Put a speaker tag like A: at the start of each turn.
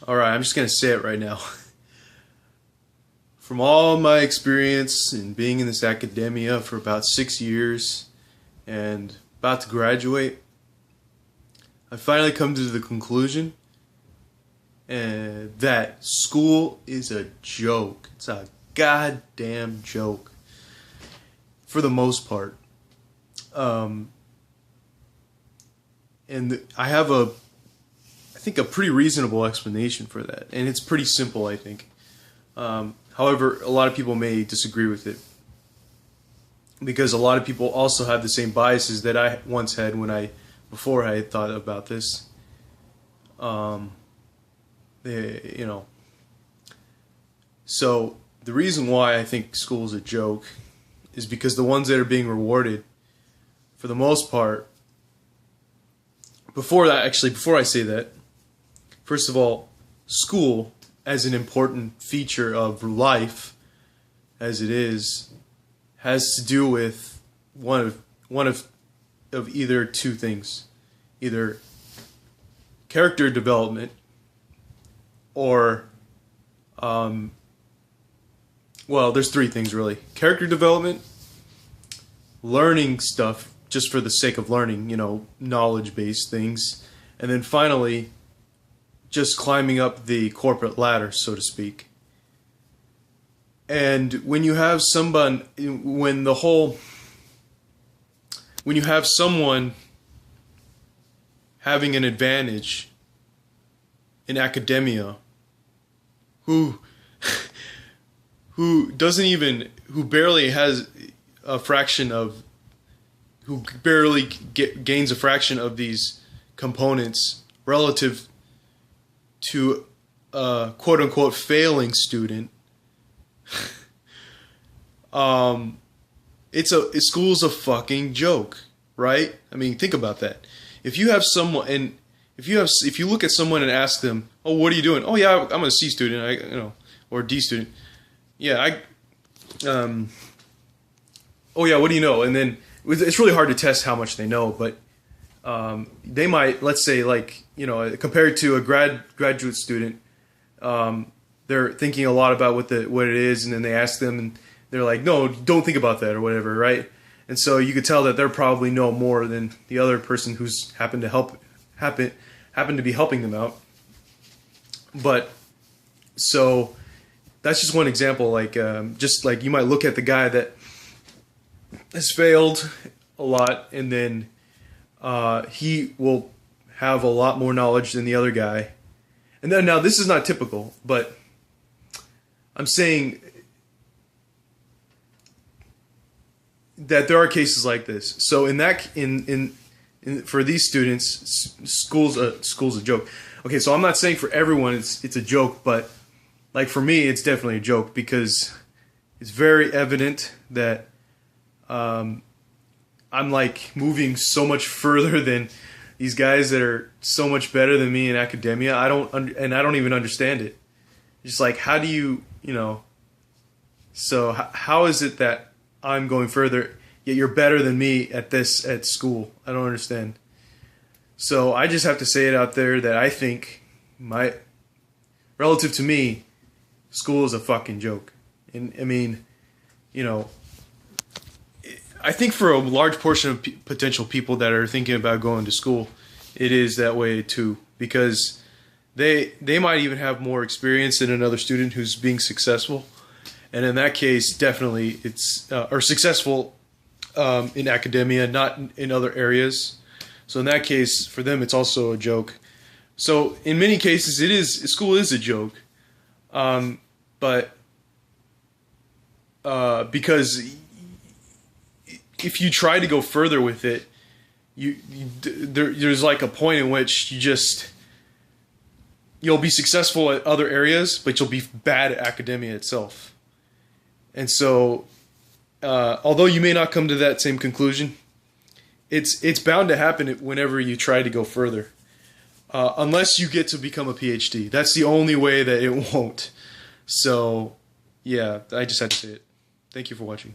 A: Alright, I'm just going to say it right now. From all my experience in being in this academia for about 6 years and about to graduate, I finally come to the conclusion that school is a joke. It's a goddamn joke. For the most part. And I have I think a pretty reasonable explanation for that. And it's pretty simple, I think. However, a lot of people may disagree with it. Because a lot of people also have the same biases that I once had before I thought about this. So the reason why I think school is a joke is because the ones that are being rewarded, for the most part, before I say that, first of all, school as an important feature of life, as it is, has to do with one of either two things, either character development or well, there's three things really: character development, learning stuff just for the sake of learning, knowledge-based things, and then finally just climbing up the corporate ladder, so to speak. And when you have someone having an advantage in academia who barely gains a fraction of these components relative to a quote-unquote failing student, school's a fucking joke, right? I mean, think about that. If you have someone, and if you look at someone and ask them, "Oh, what are you doing?" "Oh, yeah, I'm a C student, or a D student." "Yeah, oh yeah, what do you know?" And then it's really hard to test how much they know, but they might, let's say, compared to a graduate student, they're thinking a lot about what it is, and then they ask them, and they're like, "No, don't think about that," or whatever, right? And so you could tell that they're probably know more than the other person who's happened to be helping them out. But so that's just one example. Just like you might look at the guy that has failed a lot, and then he will have a lot more knowledge than the other guy. And then now this is not typical, but I'm saying that there are cases like this. So for these students, school's a joke. Okay, so I'm not saying for everyone it's a joke, but like for me, it's definitely a joke because it's very evident that I'm like moving so much further than these guys that are so much better than me in academia. I don't even understand it. Just like, how do you, so how is it that I'm going further, yet you're better than me at school? I don't understand. So I just have to say it out there that I think relative to me, school is a fucking joke. And I mean, I think for a large portion of potential people that are thinking about going to school, it is that way too, because they might even have more experience than another student who's being successful, and in that case, definitely it's or successful in academia, not in other areas. So in that case, for them, it's also a joke. So in many cases, school is a joke, but because if you try to go further with it, there's like a point in which you'll be successful at other areas, but you'll be bad at academia itself. And so, although you may not come to that same conclusion, it's bound to happen whenever you try to go further, unless you get to become a PhD. That's the only way that it won't. So, yeah, I just had to say it. Thank you for watching.